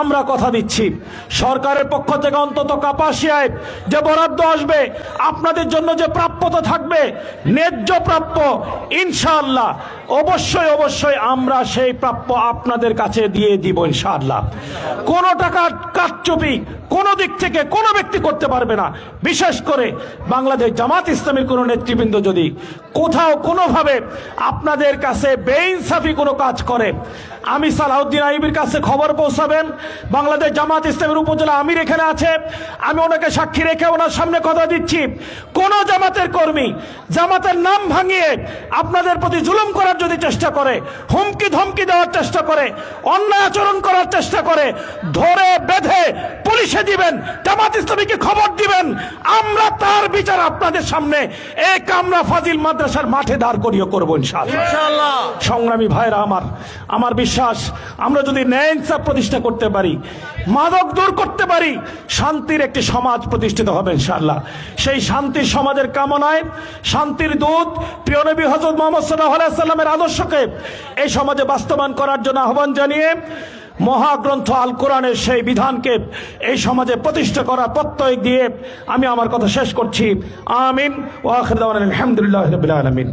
আমরা কথা দিচ্ছি সরকারের পক্ষ থেকে অন্তত কাপাসিয়ায় যে বরাদ্দ আসবে, আপনাদের জন্য যে প্রাপ্যতা থাকবে, ন্যায্য প্রাপ্য, ইনশাআল্লাহ অবশ্যই অবশ্যই আমরা সেই প্রাপ্য আপনাদের কাছে দিয়ে দিব ইনশাআল্লাহ। কোনো টাকা কারচুপি কোনো দিক থেকে কোনো ব্যক্তি করতে পারবে না। বিশেষ করে বাংলাদেশ জামাত ইসলামীর কোনো নেতৃবৃন্দ যদি কোথাও কোনোভাবে আপনাদের কাছে বেইনসাফি কোনো কাজ করে, আমি সালাউদ্দিন আইয়ুবীর কাছে খবর পৌঁছাবেন। বাংলাদেশ জামাত ইসলামীর উপজেলা আমির এখানে আছে, আমি ওনাকে সাক্ষী রেখে ওনার সামনে কথা দিচ্ছি, কোন জামাতের কর্মী জামাতের নাম ভাঙিয়ে আপনাদের প্রতি জুলুম করার যদি চেষ্টা করে, হুমকি ধমকি দেওয়ার চেষ্টা করে, অন্যায় আচরণ করার চেষ্টা করে, ধরে বেঁধে পুলিশে দিবেন, জামাত ইসলামীকে খবর দিবেন, আমরা তার বিচার আপনাদের সামনে এই কামরা ফাজিল মাদ্রাসার মাঠে দাঁড় করিয়ে করবো ইনশাআল্লাহ। সংগ্রামী ভাইরা আমার বিশ্বাস, আমরা যদি ন্যায় ইনসাফ প্রতিষ্ঠা করতে পারি, মাদক দূর করতে পারি, শান্তির একটি সমাজ প্রতিষ্ঠিত হবে ইনশাআল্লাহ। সেই শান্তির সমাজের কামনায় শান্তির দূত প্রিয় নবী হযরত মুহাম্মদ সাল্লাল্লাহু আলাইহি সাল্লামের আদর্শকে এই সমাজে বাস্তবায়ন করার জন্য আহ্বান জানিয়ে মহাগ্রন্থ আল কোরআনের সেই বিধানকে এই সমাজে প্রতিষ্ঠা করার প্রত্যয় দিয়ে আমি আমার কথা শেষ করছি। আমিন ওয়া আখিরু দাওয়ানা আলহামদুলিল্লাহি রাব্বিল আলামিন।